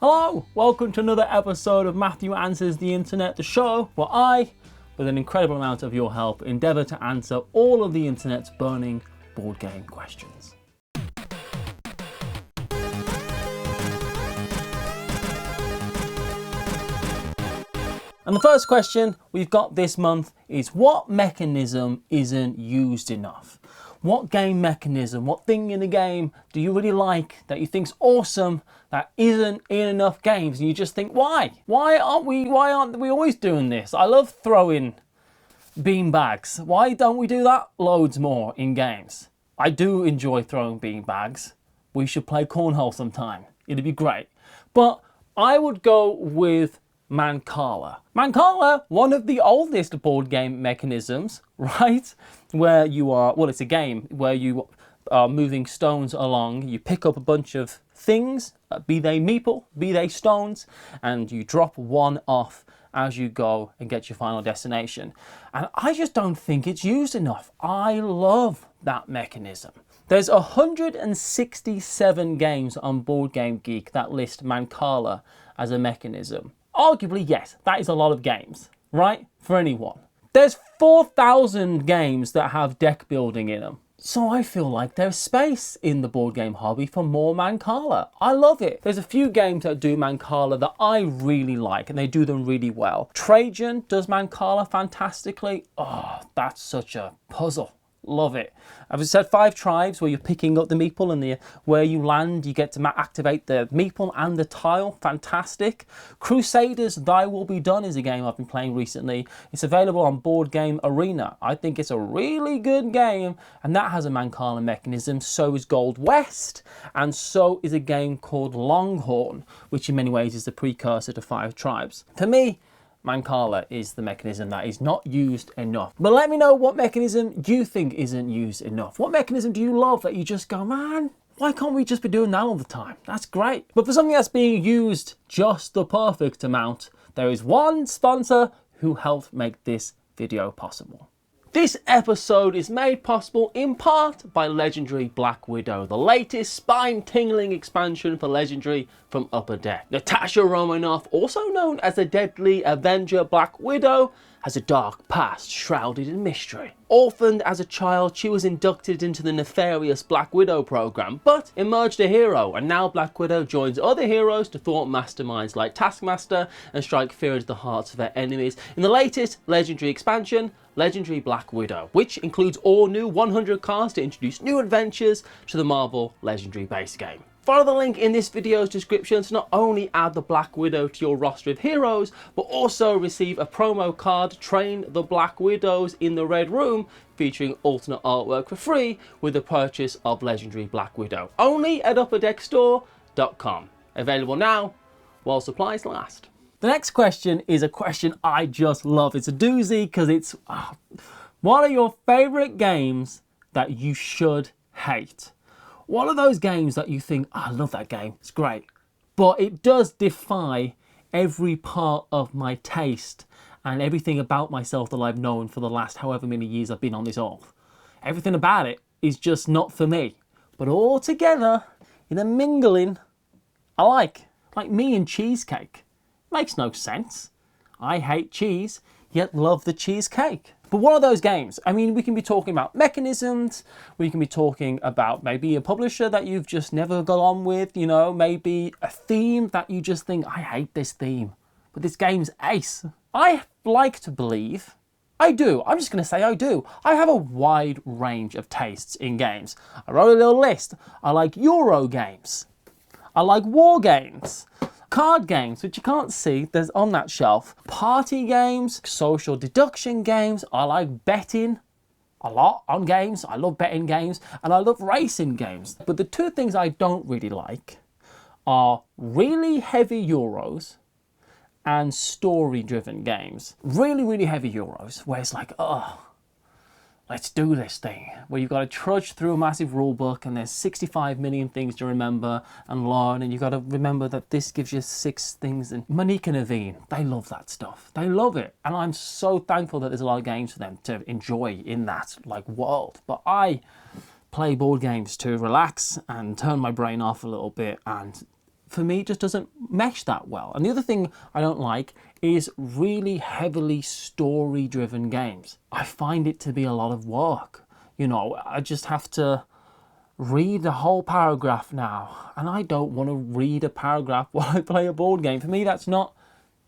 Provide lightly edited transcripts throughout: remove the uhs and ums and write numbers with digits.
Hello, welcome to another episode of Matthew Answers the Internet, the show where I, with an incredible amount of your help, endeavour to answer all of the internet's burning board game questions. And the first question we've got this month is, what mechanism isn't used enough? What game mechanism, what thing in the game do you really like that you think's awesome that isn't in enough games? And you just think, why? Why aren't we always doing this? I love throwing bean bags. Why don't we do that loads more in games? I do enjoy throwing bean bags. We should play cornhole sometime. It'd be great. But I would go with Mancala. Mancala, one of the oldest board game mechanisms, right? Where you are, well, it's a game where you are moving stones along. You pick up a bunch of things, be they meeple, be they stones, and you drop one off as you go and get your final destination. And I just don't think it's used enough. I love that mechanism. There's 167 games on Board Game Geek that list Mancala as a mechanism. Arguably, yes, that is a lot of games, right? For anyone. There's 4,000 games that have deck building in them. So I feel like there's space in the board game hobby for more Mancala. I love it. There's a few games that do Mancala that I really like, and they do them really well. Trajan does Mancala fantastically. Oh, that's such a puzzle. Love it. I've said 5 tribes where you're picking up the meeple, and where you land you get to activate the meeple and the tile. Fantastic. Crusaders Thy Will Be Done is a game I've been playing recently. It's available on Board Game Arena. I think it's a really good game, and that has a Mancala mechanism. So is Gold West, and so is a game called Longhorn, which in many ways is the precursor to 5 tribes. For me, Mancala is the mechanism that is not used enough. But let me know what mechanism you think isn't used enough. What mechanism do you love that you just go, man, why can't we just be doing that all the time? That's great. But for something that's being used just the perfect amount, there is one sponsor who helped make this video possible. This episode is made possible in part by Legendary Black Widow, the latest spine-tingling expansion for Legendary from Upper Deck. Natasha Romanoff, also known as the Deadly Avenger Black Widow, has a dark past shrouded in mystery. Orphaned as a child, she was inducted into the nefarious Black Widow program, but emerged a hero, and now Black Widow joins other heroes to thwart masterminds like Taskmaster and strike fear into the hearts of their enemies in the latest Legendary expansion, Legendary Black Widow, which includes all new 100 cards to introduce new adventures to the Marvel Legendary base game. Follow the link in this video's description to not only add the Black Widow to your roster of heroes, but also receive a promo card, Train the Black Widows in the Red Room, featuring alternate artwork for free with the purchase of Legendary Black Widow. Only at upperdeckstore.com. Available now, while supplies last. The next question is a question I just love. It's a doozy because it's what are your favourite games that you should hate? What are those games that you think, I love that game, it's great, but it does defy every part of my taste and everything about myself that I've known for the last however many years I've been on this earth. Everything about it is just not for me. But all together, in a mingling, I like me and cheesecake. Makes no sense. I hate cheese, yet love the cheesecake. But what are those games? I mean, we can be talking about mechanisms, we can be talking about maybe a publisher that you've just never got on with, you know, maybe a theme that you just think, I hate this theme, but this game's ace. I like to believe, I do, I'm just going to say I do. I have a wide range of tastes in games. I wrote a little list. I like Euro games. I like war games. Card games, which you can't see, there's on that shelf. Party games, social deduction games. I like betting a lot on games. I love betting games, and I love racing games. But the 2 things I don't really like are really heavy Euros and story-driven games. Really, really heavy Euros, where it's like, oh, let's do this thing, where you've got to trudge through a massive rule book and there's 65 million things to remember and learn, and you've got to remember that this gives you 6 things. And Monique and Naveen, they love that stuff. They love it. And I'm so thankful that there's a lot of games for them to enjoy in that world. But I play board games to relax and turn my brain off a little bit, and for me, just doesn't mesh that well. And the other thing I don't like is really heavily story-driven games. I find it to be a lot of work. You know, I just have to read the whole paragraph now, and I don't want to read a paragraph while I play a board game. For me, that's not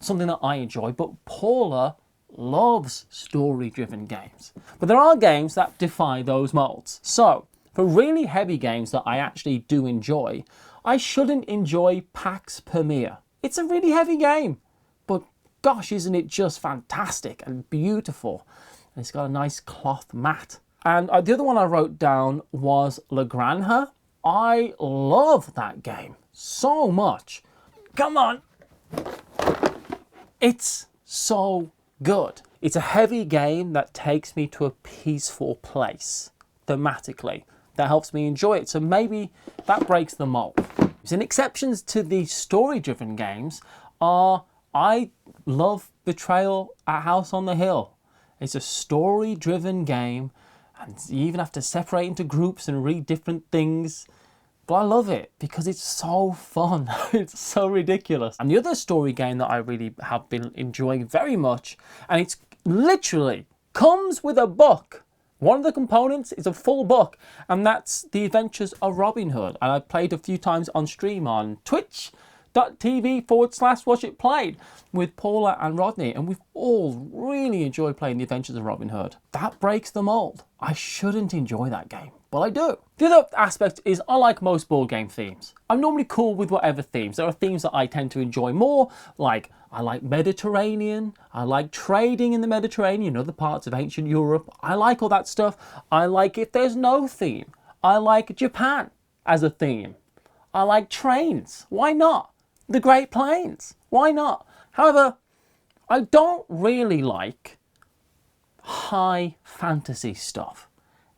something that I enjoy, but Paula loves story-driven games. But there are games that defy those molds. So, for really heavy games that I actually do enjoy, I shouldn't enjoy Pax Pamir. It's a really heavy game, but gosh, isn't it just fantastic and beautiful? And it's got a nice cloth mat. And the other one I wrote down was La Granja. I love that game so much. Come on. It's so good. It's a heavy game that takes me to a peaceful place thematically. That helps me enjoy it. So maybe that breaks the mold. And exceptions to the story-driven games are, I love Betrayal at House on the Hill. It's a story-driven game, and you even have to separate into groups and read different things. But I love it because it's so fun. It's so ridiculous. And the other story game that I really have been enjoying very much, and it's literally comes with a book. One of the components is a full book, and that's The Adventures of Robin Hood. And I've played a few times on stream on twitch.tv/watch it played with Paula and Rodney, and we've all really enjoyed playing The Adventures of Robin Hood. That breaks the mold. I shouldn't enjoy that game, but I do. The other aspect is I like most board game themes. I'm normally cool with whatever themes. There are themes that I tend to enjoy more, like I like Mediterranean, I like trading in the Mediterranean, other parts of ancient Europe. I like all that stuff. I like if there's no theme. I like Japan as a theme. I like trains. Why not? The Great Plains. Why not? However, I don't really like high fantasy stuff.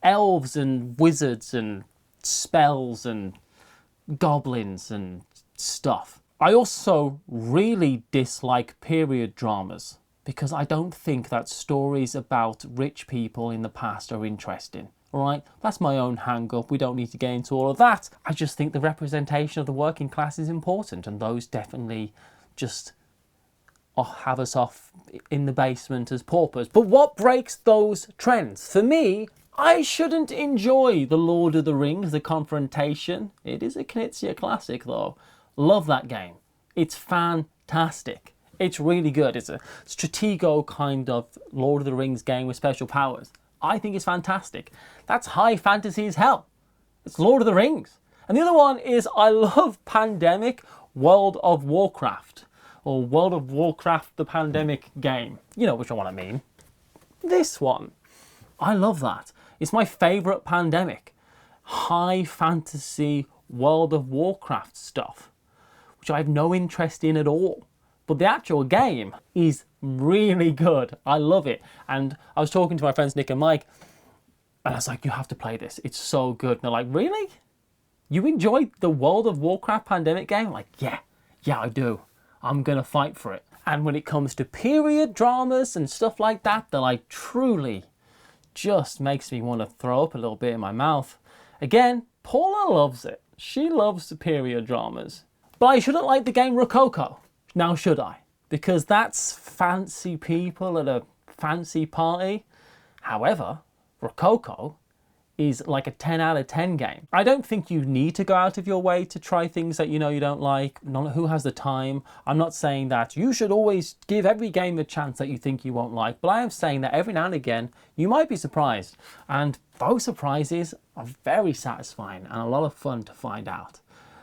Elves and wizards and spells and goblins and stuff. I also really dislike period dramas because I don't think that stories about rich people in the past are interesting. Alright, that's my own hang-up. We don't need to get into all of that. I just think the representation of the working class is important, and those definitely just have us off in the basement as paupers. But what breaks those trends? For me, I shouldn't enjoy The Lord of the Rings, The Confrontation. It is a Knizia classic though. Love that game. It's fantastic. It's really good. It's a Stratego kind of Lord of the Rings game with special powers. I think it's fantastic. That's high fantasy as hell. It's Lord of the Rings. And the other one is I love Pandemic World of Warcraft. Or World of Warcraft, the Pandemic game. You know which one I mean. This one. I love that. It's my favourite Pandemic. High fantasy World of Warcraft stuff, which I have no interest in at all. But the actual game is really good. I love it. And I was talking to my friends Nick and Mike, and I was like, you have to play this. It's so good. And they're like, really? You enjoyed the World of Warcraft Pandemic game? I'm like, yeah, I do. I'm going to fight for it. And when it comes to period dramas and stuff like that, that like truly just makes me want to throw up a little bit in my mouth. Again, Paula loves it. She loves the period dramas. But I shouldn't like the game Rococo. Now should I? Because that's fancy people at a fancy party. However, Rococo is like a 10 out of 10 game. I don't think you need to go out of your way to try things that you know you don't like. Who has the time? I'm not saying that you should always give every game a chance that you think you won't like, but I am saying that every now and again you might be surprised, and those surprises are very satisfying and a lot of fun to find out.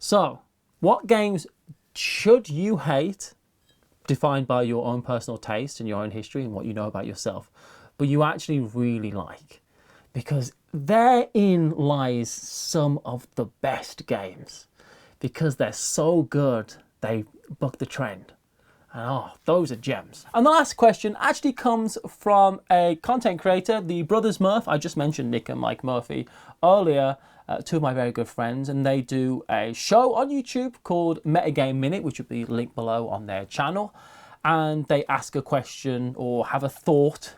So, what games should you hate, defined by your own personal taste and your own history and what you know about yourself, but you actually really like? Because therein lies some of the best games. Because they're so good, they buck the trend. And oh, those are gems. And the last question actually comes from a content creator, the Brothers Murph. I just mentioned Nick and Mike Murphy earlier, two of my very good friends, and they do a show on YouTube called Metagame Minute, which will be linked below on their channel. And they ask a question or have a thought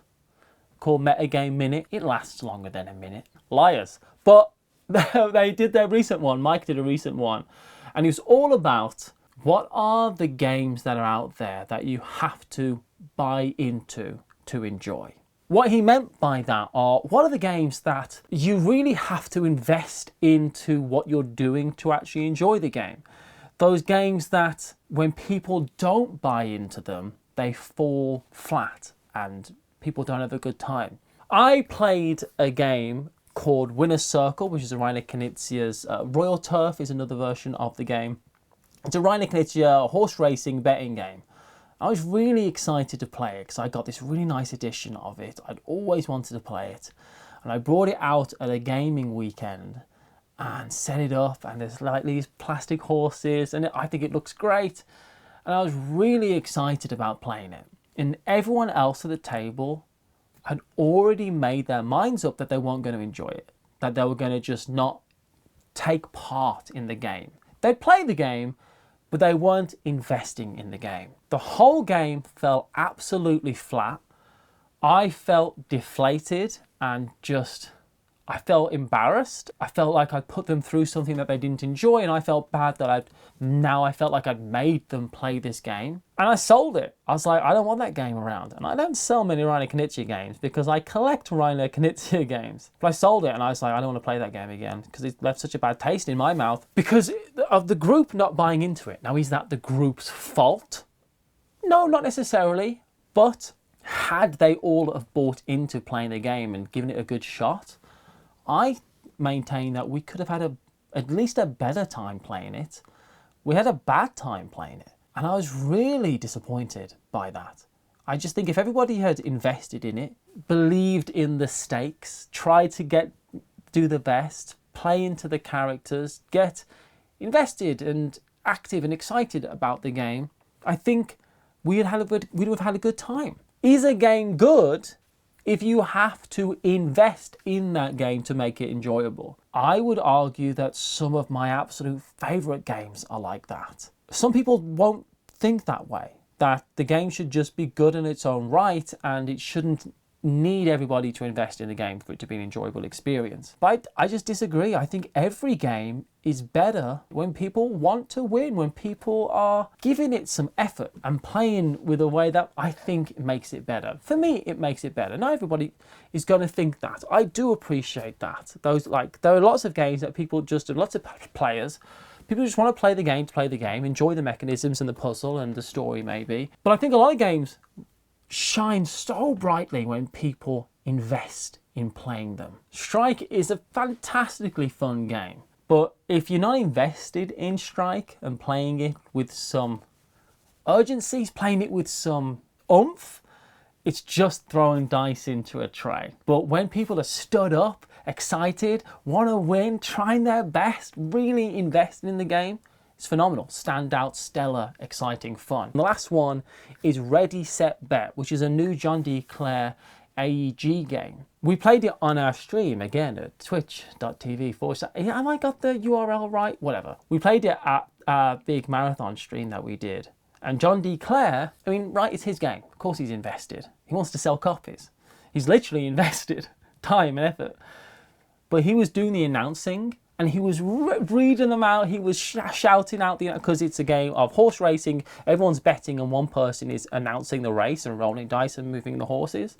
called Metagame Minute. It lasts longer than a minute. Liars. But they did their recent one. Mike did a recent one. And it was all about what are the games that are out there that you have to buy into to enjoy. What he meant by that are, what are the games that you really have to invest into what you're doing to actually enjoy the game? Those games that when people don't buy into them, they fall flat and people don't have a good time. I played a game called Winner's Circle, which is a Rainer Knizia's Royal Turf is another version of the game. It's a Rainer Knizia horse racing betting game. I was really excited to play it because I got this really nice edition of it. I'd always wanted to play it. And I brought it out at a gaming weekend and set it up, and there's like these plastic horses and I think it looks great. And I was really excited about playing it. And everyone else at the table had already made their minds up that they weren't going to enjoy it, that they were going to just not take part in the game. They'd play the game, but they weren't investing in the game. The whole game fell absolutely flat. I felt deflated and I felt embarrassed. I felt like I'd put them through something that they didn't enjoy, and I felt bad that I felt like I'd made them play this game. And I sold it. I was like, I don't want that game around. And I don't sell many Rainer Knizia games because I collect Rainer Knizia games. But I sold it and I was like, I don't want to play that game again because it left such a bad taste in my mouth because of the group not buying into it. Now, is that the group's fault? No, not necessarily. But had they all have bought into playing the game and given it a good shot, I maintain that we could have had at least a better time playing it. We had a bad time playing it. And I was really disappointed by that. I just think if everybody had invested in it, believed in the stakes, tried to do the best, play into the characters, get invested and active and excited about the game, I think we'd have had a good time. Is a game good if you have to invest in that game to make it enjoyable? I would argue that some of my absolute favourite games are like that. Some people won't think that way, that the game should just be good in its own right and it shouldn't need everybody to invest in the game for it to be an enjoyable experience. But I just disagree. I think every game is better when people want to win, when people are giving it some effort and playing with a way that I think makes it better. For me, it makes it better. Not everybody is going to think that. I do appreciate that. There are lots of games that people just, lots of players, people just want to play the game to play the game, enjoy the mechanisms and the puzzle and the story maybe. But I think a lot of games shine so brightly when people invest in playing them. Strike is a fantastically fun game, but if you're not invested in Strike and playing it with some urgency, playing it with some oomph, it's just throwing dice into a tray. But when people are stood up, excited, want to win, trying their best, really invested in the game, it's phenomenal. Standout, stellar, exciting fun. The last one is Ready, Set, Bet, which is a new John D. Clare AEG game. We played it on our stream, again, at twitch.tv/. Have I got the URL right? Whatever. We played it at our big marathon stream that we did. And John D. Clare, right, it's his game. Of course he's invested. He wants to sell copies. He's literally invested time and effort. But he was doing the announcing, and he was reading them out. He was shouting out because it's a game of horse racing. Everyone's betting and one person is announcing the race and rolling dice and moving the horses.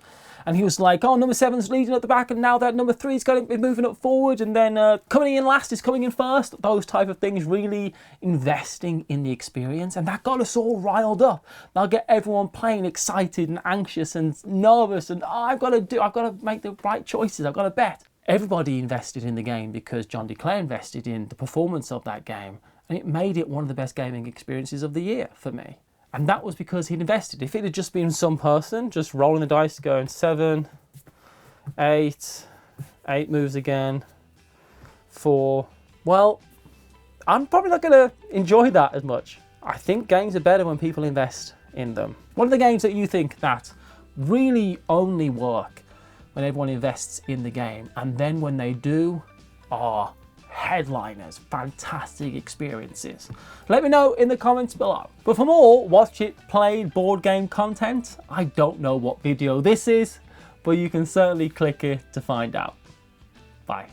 And he was like, oh, number 7's leading at the back and now that number 3 is going to be moving up forward and then coming in last is coming in first. Those type of things, really investing in the experience. And that got us all riled up. That'll get everyone playing excited and anxious and nervous and I've got to make the right choices. I've got to bet. Everybody invested in the game because John D. Clare invested in the performance of that game, and it made it one of the best gaming experiences of the year for me. And that was because he'd invested. If it had just been some person just rolling the dice, going 7, 8 moves again, 4, well, I'm probably not going to enjoy that as much. I think games are better when people invest in them. What are the games that you think that really only work when everyone invests in the game, and then when they do, are headliners, fantastic experiences? Let me know in the comments below. But for more watch it played board game content, I don't know what video this is, but you can certainly click it to find out. Bye.